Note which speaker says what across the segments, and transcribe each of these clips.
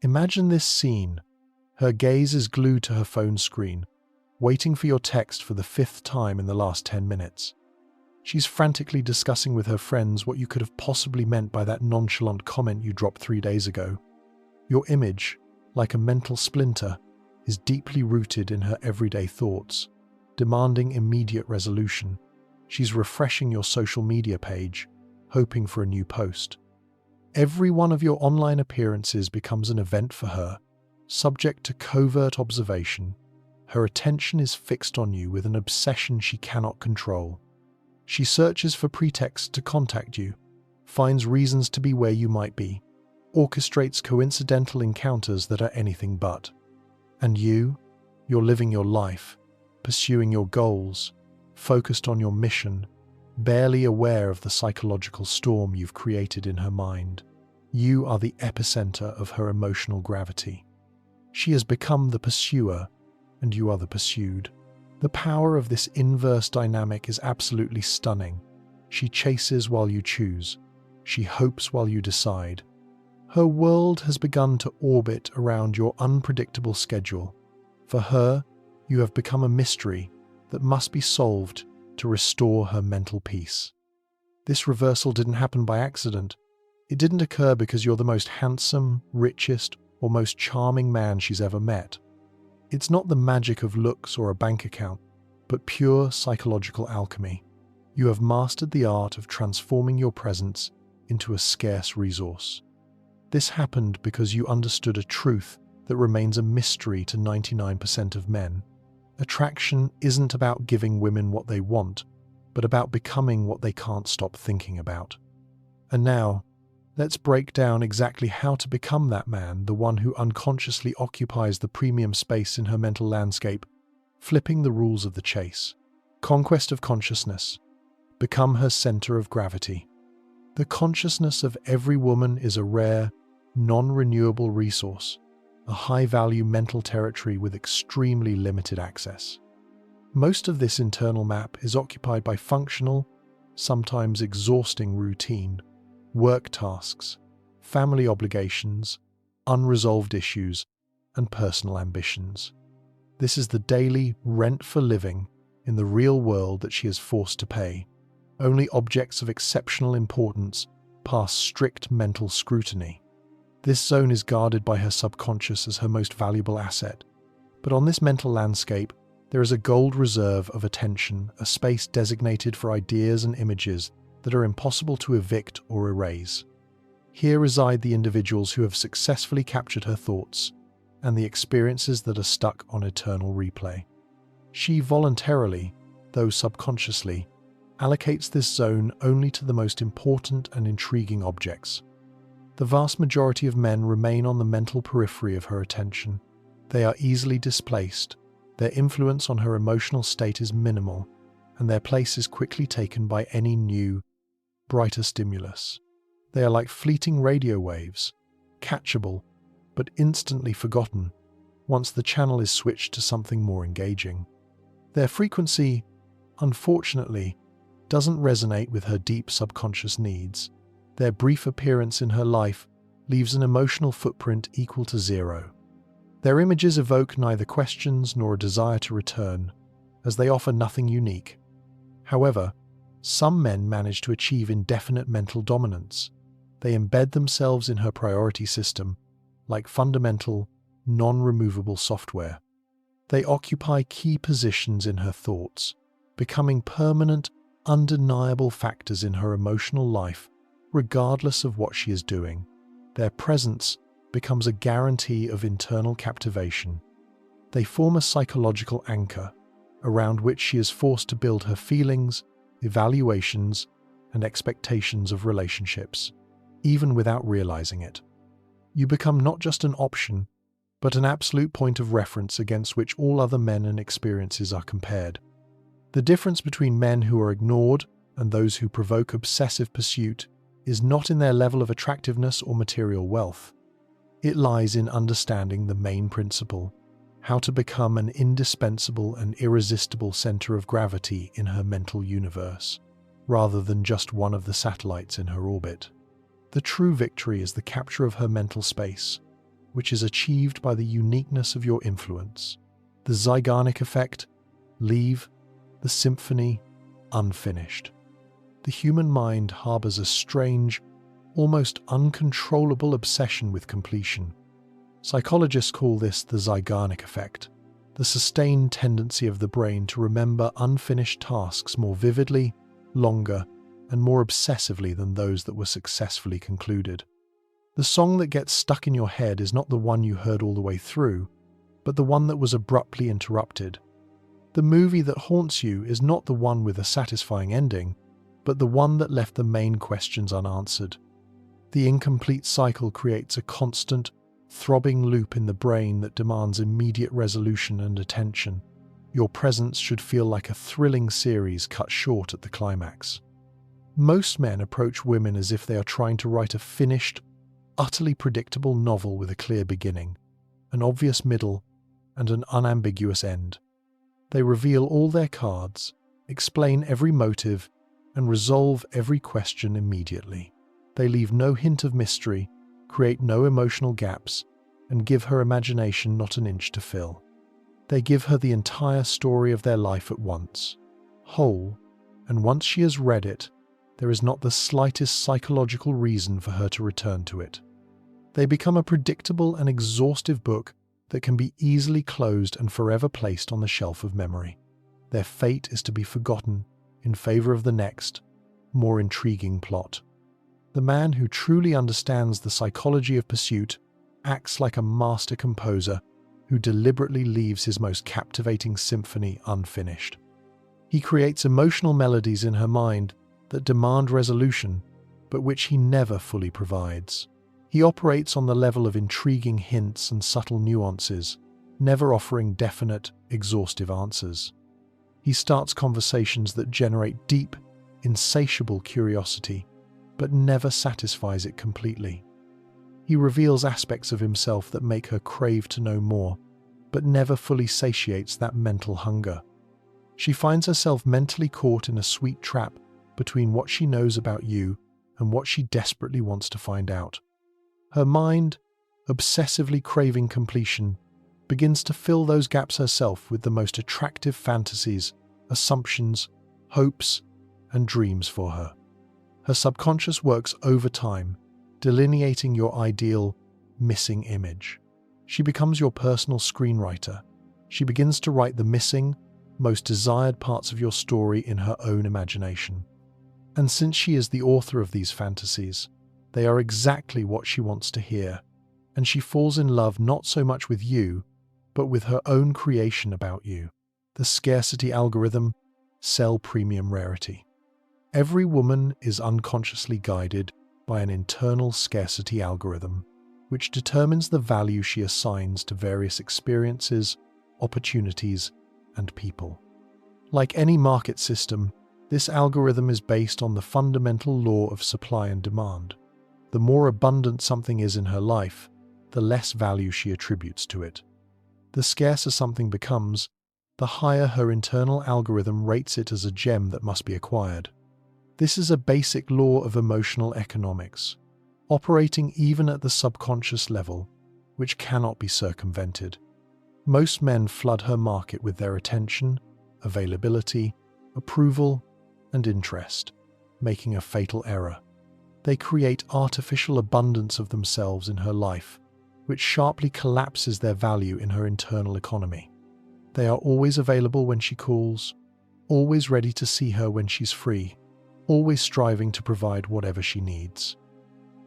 Speaker 1: Imagine this scene. Her gaze is glued to her phone screen, waiting for your text for the 5th time in the last 10 minutes. She's frantically discussing with her friends what you could have possibly meant by that nonchalant comment you dropped 3 days ago. Your image, like a mental splinter, is deeply rooted in her everyday thoughts, demanding immediate resolution. She's refreshing your social media page, hoping for a new post. Every one of your online appearances becomes an event for her, subject to covert observation. Her attention is fixed on you with an obsession she cannot control. She searches for pretexts to contact you, finds reasons to be where you might be, orchestrates coincidental encounters that are anything but. And you're living your life, pursuing your goals, focused on your mission, barely aware of the psychological storm you've created in her mind. You are the epicenter of her emotional gravity. She has become the pursuer, and you are the pursued. The power of this inverse dynamic is absolutely stunning. She chases while you choose. She hopes while you decide. Her world has begun to orbit around your unpredictable schedule. For her, you have become a mystery that must be solved to restore her mental peace. This reversal didn't happen by accident. It didn't occur because you're the most handsome, richest, or most charming man she's ever met. It's not the magic of looks or a bank account, but pure psychological alchemy. You have mastered the art of transforming your presence into a scarce resource. This happened because you understood a truth that remains a mystery to 99% of men. Attraction isn't about giving women what they want, but about becoming what they can't stop thinking about. And now, let's break down exactly how to become that man, the one who unconsciously occupies the premium space in her mental landscape, flipping the rules of the chase. Conquest of consciousness. Become her center of gravity. The consciousness of every woman is a rare, non-renewable resource, a high-value mental territory with extremely limited access. Most of this internal map is occupied by functional, sometimes exhausting routine, work tasks, family obligations, unresolved issues, and personal ambitions. This is the daily rent for living in the real world that she is forced to pay. Only objects of exceptional importance pass strict mental scrutiny. This zone is guarded by her subconscious as her most valuable asset. But on this mental landscape, there is a gold reserve of attention, a space designated for ideas and images that are impossible to evict or erase. Here reside the individuals who have successfully captured her thoughts and the experiences that are stuck on eternal replay. She voluntarily, though subconsciously, allocates this zone only to the most important and intriguing objects. The vast majority of men remain on the mental periphery of her attention. They are easily displaced, their influence on her emotional state is minimal, and their place is quickly taken by any new, brighter stimulus. They are like fleeting radio waves, catchable, but instantly forgotten once the channel is switched to something more engaging. Their frequency, unfortunately, doesn't resonate with her deep subconscious needs. Their brief appearance in her life leaves an emotional footprint equal to zero. Their images evoke neither questions nor a desire to return, as they offer nothing unique. However, some men manage to achieve indefinite mental dominance. They embed themselves in her priority system, like fundamental, non-removable software. They occupy key positions in her thoughts, becoming permanent, undeniable factors in her emotional life, regardless of what she is doing. Their presence becomes a guarantee of internal captivation. They form a psychological anchor around which she is forced to build her feelings, evaluations, and expectations of relationships, even without realizing it. You become not just an option, but an absolute point of reference against which all other men and experiences are compared. The difference between men who are ignored and those who provoke obsessive pursuit is not in their level of attractiveness or material wealth. It lies in understanding the main principle: how to become an indispensable and irresistible center of gravity in her mental universe, rather than just one of the satellites in her orbit. The true victory is the capture of her mental space, which is achieved by the uniqueness of your influence. The Zeigarnik effect: leave the symphony unfinished. The human mind harbors a strange, almost uncontrollable obsession with completion. Psychologists call this the Zeigarnik effect, the sustained tendency of the brain to remember unfinished tasks more vividly, longer, and more obsessively than those that were successfully concluded. The song that gets stuck in your head is not the one you heard all the way through, but the one that was abruptly interrupted. The movie that haunts you is not the one with a satisfying ending, but the one that left the main questions unanswered. The incomplete cycle creates a constant, throbbing loop in the brain that demands immediate resolution and attention. Your presence should feel like a thrilling series cut short at the climax. Most men approach women as if they are trying to write a finished, utterly predictable novel with a clear beginning, an obvious middle, and an unambiguous end. They reveal all their cards, explain every motive, and resolve every question immediately. They leave no hint of mystery, create no emotional gaps, and give her imagination not an inch to fill. They give her the entire story of their life at once, whole, and once she has read it, there is not the slightest psychological reason for her to return to it. They become a predictable and exhaustive book that can be easily closed and forever placed on the shelf of memory. Their fate is to be forgotten in favor of the next, more intriguing plot. The man who truly understands the psychology of pursuit acts like a master composer who deliberately leaves his most captivating symphony unfinished. He creates emotional melodies in her mind that demand resolution, but which he never fully provides. He operates on the level of intriguing hints and subtle nuances, never offering definite, exhaustive answers. He starts conversations that generate deep, insatiable curiosity, but never satisfies it completely. He reveals aspects of himself that make her crave to know more, but never fully satiates that mental hunger. She finds herself mentally caught in a sweet trap between what she knows about you and what she desperately wants to find out. Her mind, obsessively craving completion, begins to fill those gaps herself with the most attractive fantasies, assumptions, hopes, and dreams for her. Her subconscious works overtime, delineating your ideal, missing image. She becomes your personal screenwriter. She begins to write the missing, most desired parts of your story in her own imagination. And since she is the author of these fantasies, they are exactly what she wants to hear, and she falls in love not so much with you, but with her own creation about you. The scarcity algorithm: sell premium rarity. Every woman is unconsciously guided by an internal scarcity algorithm, which determines the value she assigns to various experiences, opportunities, and people. Like any market system, this algorithm is based on the fundamental law of supply and demand. The more abundant something is in her life, the less value she attributes to it. The scarcer something becomes, the higher her internal algorithm rates it as a gem that must be acquired. This is a basic law of emotional economics, operating even at the subconscious level, which cannot be circumvented. Most men flood her market with their attention, availability, approval, and interest, making a fatal error. They create artificial abundance of themselves in her life, which sharply collapses their value in her internal economy. They are always available when she calls, always ready to see her when she's free, always striving to provide whatever she needs.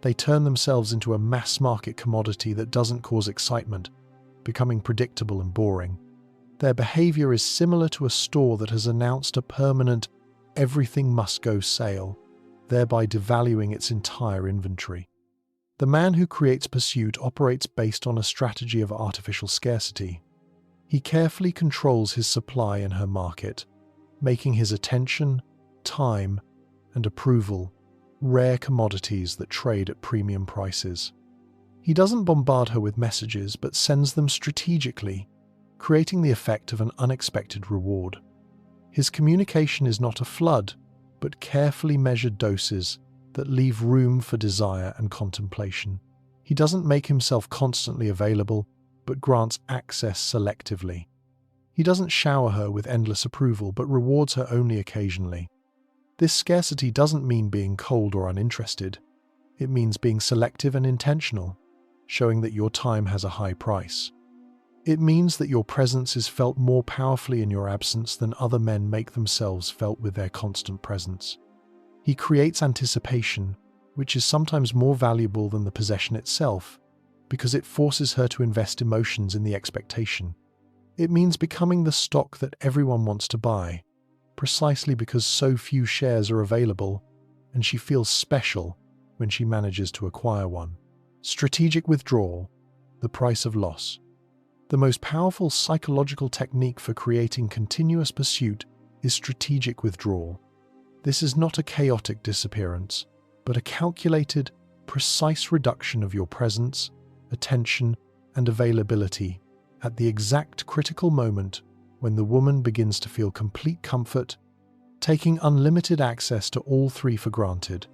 Speaker 1: They turn themselves into a mass-market commodity that doesn't cause excitement, becoming predictable and boring. Their behavior is similar to a store that has announced a permanent everything must go sale, thereby devaluing its entire inventory. The man who creates pursuit operates based on a strategy of artificial scarcity. He carefully controls his supply in her market, making his attention, time, and approval rare commodities that trade at premium prices. He doesn't bombard her with messages, but sends them strategically, creating the effect of an unexpected reward. His communication is not a flood, but carefully measured doses that leave room for desire and contemplation. He doesn't make himself constantly available, but grants access selectively. He doesn't shower her with endless approval, but rewards her only occasionally. This scarcity doesn't mean being cold or uninterested. It means being selective and intentional, showing that your time has a high price. It means that your presence is felt more powerfully in your absence than other men make themselves felt with their constant presence. He creates anticipation, which is sometimes more valuable than the possession itself, because it forces her to invest emotions in the expectation. It means becoming the stock that everyone wants to buy, precisely because so few shares are available, and she feels special when she manages to acquire one. Strategic withdrawal, the price of loss. The most powerful psychological technique for creating continuous pursuit is strategic withdrawal. This is not a chaotic disappearance, but a calculated, precise reduction of your presence, attention, and availability at the exact critical moment when the woman begins to feel complete comfort, taking unlimited access to all three for granted.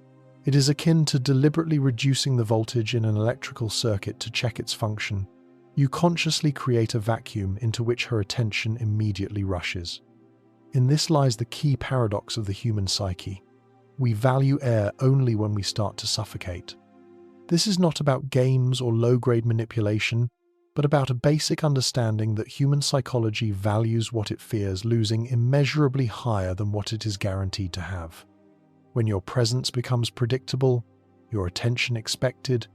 Speaker 1: It is akin to deliberately reducing the voltage in an electrical circuit to check its function. You consciously create a vacuum into which her attention immediately rushes. In this lies the key paradox of the human psyche. We value air only when we start to suffocate. This is not about games or low-grade manipulation, but about a basic understanding that human psychology values what it fears losing immeasurably higher than what it is guaranteed to have. When your presence becomes predictable, your attention expected,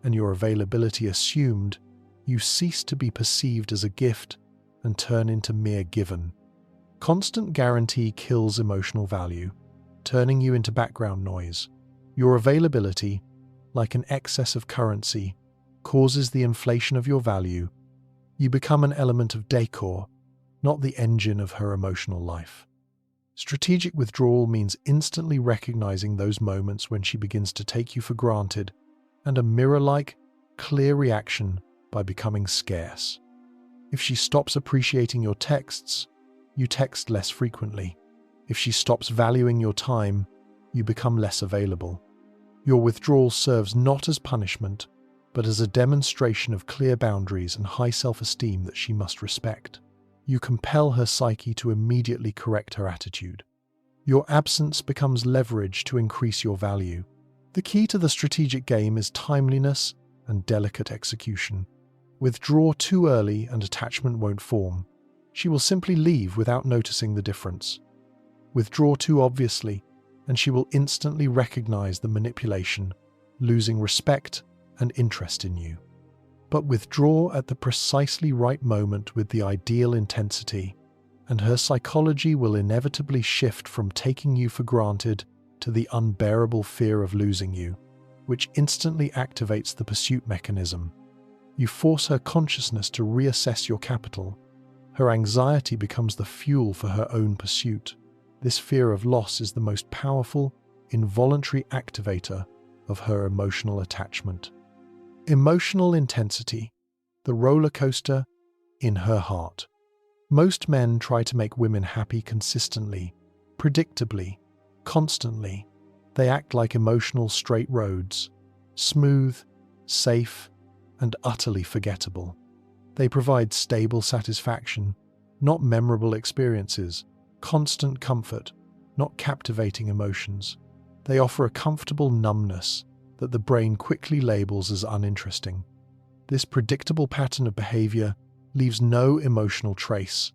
Speaker 1: and your availability assumed, you cease to be perceived as a gift and turn into mere given. Constant guarantee kills emotional value, turning you into background noise. Your availability, like an excess of currency, causes the inflation of your value. You become an element of decor, not the engine of her emotional life. Strategic withdrawal means instantly recognizing those moments when she begins to take you for granted, and a mirror-like, clear reaction by becoming scarce. If she stops appreciating your texts, you text less frequently. If she stops valuing your time, you become less available. Your withdrawal serves not as punishment, but as a demonstration of clear boundaries and high self-esteem that she must respect. You compel her psyche to immediately correct her attitude. Your absence becomes leverage to increase your value. The key to the strategic game is timeliness and delicate execution. Withdraw too early and attachment won't form. She will simply leave without noticing the difference. Withdraw too obviously, and she will instantly recognize the manipulation, losing respect and interest in you. But withdraw at the precisely right moment with the ideal intensity, and her psychology will inevitably shift from taking you for granted to the unbearable fear of losing you, which instantly activates the pursuit mechanism. You force her consciousness to reassess your capital. Her anxiety becomes the fuel for her own pursuit. This fear of loss is the most powerful, involuntary activator of her emotional attachment. Emotional intensity, the roller coaster in her heart. Most men try to make women happy consistently, predictably, constantly. They act like emotional straight roads, smooth, safe, and utterly forgettable. They provide stable satisfaction, not memorable experiences, constant comfort, not captivating emotions. They offer a comfortable numbness that the brain quickly labels as uninteresting. This predictable pattern of behavior leaves no emotional trace.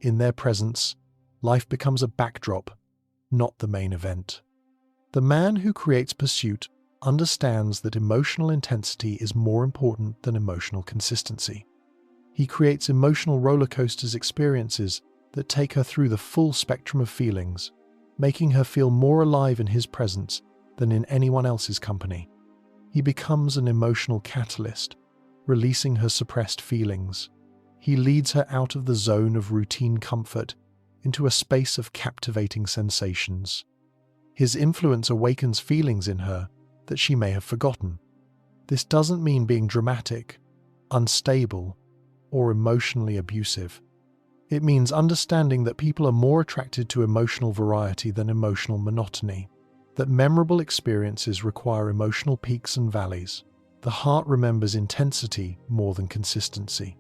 Speaker 1: In their presence, life becomes a backdrop, not the main event. The man who creates pursuit understands that emotional intensity is more important than emotional consistency. He creates emotional roller coasters experiences that take her through the full spectrum of feelings, making her feel more alive in his presence than in anyone else's company. He becomes an emotional catalyst, releasing her suppressed feelings. He leads her out of the zone of routine comfort into a space of captivating sensations. His influence awakens feelings in her that she may have forgotten. This doesn't mean being dramatic, unstable, or emotionally abusive. It means understanding that people are more attracted to emotional variety than emotional monotony, that memorable experiences require emotional peaks and valleys. The heart remembers intensity more than consistency.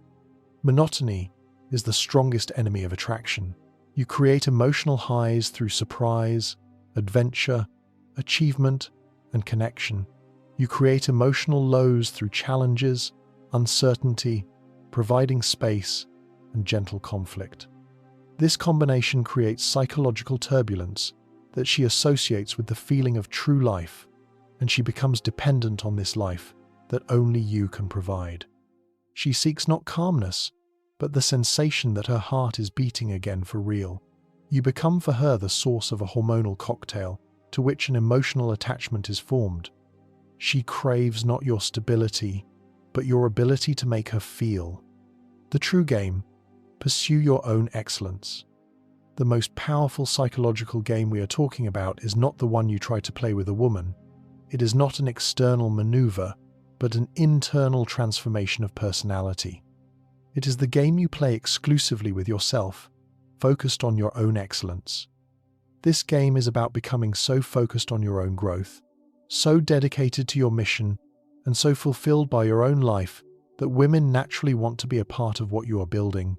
Speaker 1: Monotony is the strongest enemy of attraction. You create emotional highs through surprise, adventure, achievement, and connection. You create emotional lows through challenges, uncertainty, providing space, and gentle conflict. This combination creates psychological turbulence that she associates with the feeling of true life, and she becomes dependent on this life that only you can provide. She seeks not calmness, but the sensation that her heart is beating again for real. You become for her the source of a hormonal cocktail to which an emotional attachment is formed. She craves not your stability, but your ability to make her feel. The true game: pursue your own excellence. The most powerful psychological game we are talking about is not the one you try to play with a woman. It is not an external maneuver, but an internal transformation of personality. It is the game you play exclusively with yourself, focused on your own excellence. This game is about becoming so focused on your own growth, so dedicated to your mission, and so fulfilled by your own life that women naturally want to be a part of what you are building.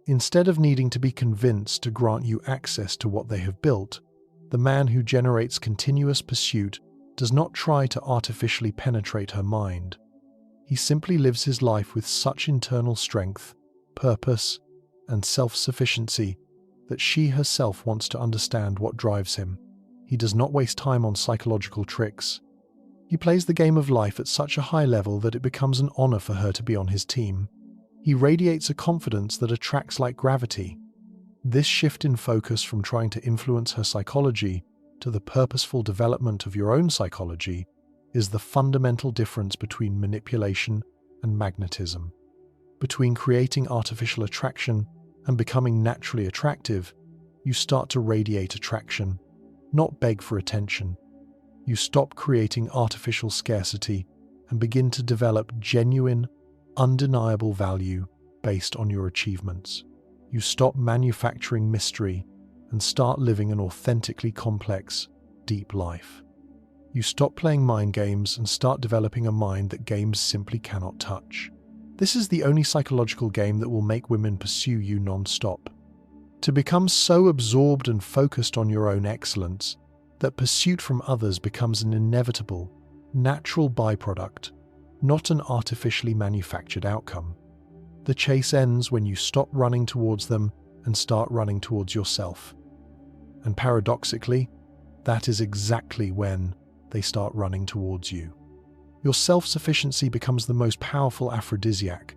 Speaker 1: Instead of needing to be convinced to grant you access to what they have built, the man who generates continuous pursuit does not try to artificially penetrate her mind. He simply lives his life with such internal strength, purpose, and self-sufficiency that she herself wants to understand what drives him. He does not waste time on psychological tricks. He plays the game of life at such a high level that it becomes an honor for her to be on his team. He radiates a confidence that attracts like gravity. This shift in focus from trying to influence her psychology to the purposeful development of your own psychology is the fundamental difference between manipulation and magnetism. Between creating artificial attraction and becoming naturally attractive, you start to radiate attraction, not beg for attention. You stop creating artificial scarcity and begin to develop genuine, undeniable value based on your achievements. You stop manufacturing mystery and start living an authentically complex, deep life. You stop playing mind games and start developing a mind that games simply cannot touch. This is the only psychological game that will make women pursue you non-stop. To become so absorbed and focused on your own excellence that pursuit from others becomes an inevitable, natural byproduct, not an artificially manufactured outcome. The chase ends when you stop running towards them and start running towards yourself. And paradoxically, that is exactly when they start running towards you. Your self-sufficiency becomes the most powerful aphrodisiac.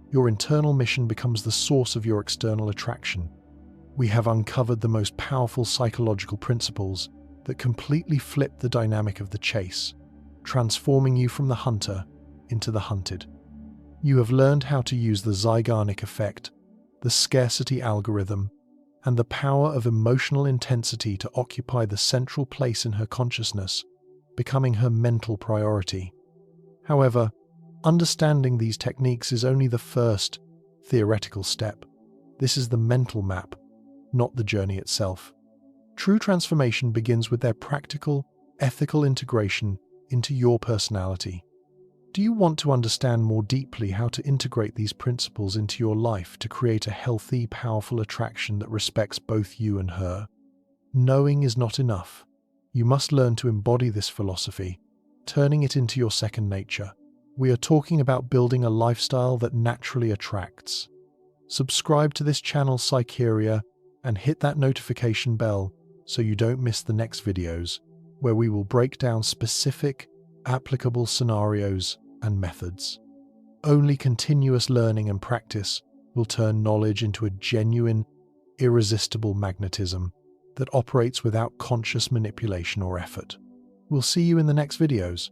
Speaker 1: Your internal mission becomes the source of your external attraction. We have uncovered the most powerful psychological principles that completely flip the dynamic of the chase, transforming you from the hunter into the hunted. You have learned how to use the Zeigarnik effect, the scarcity algorithm, and the power of emotional intensity to occupy the central place in her consciousness, becoming her mental priority. However, understanding these techniques is only the first theoretical step. This is the mental map, not the journey itself. True transformation begins with their practical, ethical integration into your personality. Do you want to understand more deeply how to integrate these principles into your life to create a healthy, powerful attraction that respects both you and her? Knowing is not enough. You must learn to embody this philosophy, turning it into your second nature. We are talking about building a lifestyle that naturally attracts. Subscribe to this channel, Psycheria, and hit that notification bell so you don't miss the next videos, where we will break down specific, applicable scenarios and methods. Only continuous learning and practice will turn knowledge into a genuine, irresistible magnetism that operates without conscious manipulation or effort. We'll see you in the next videos.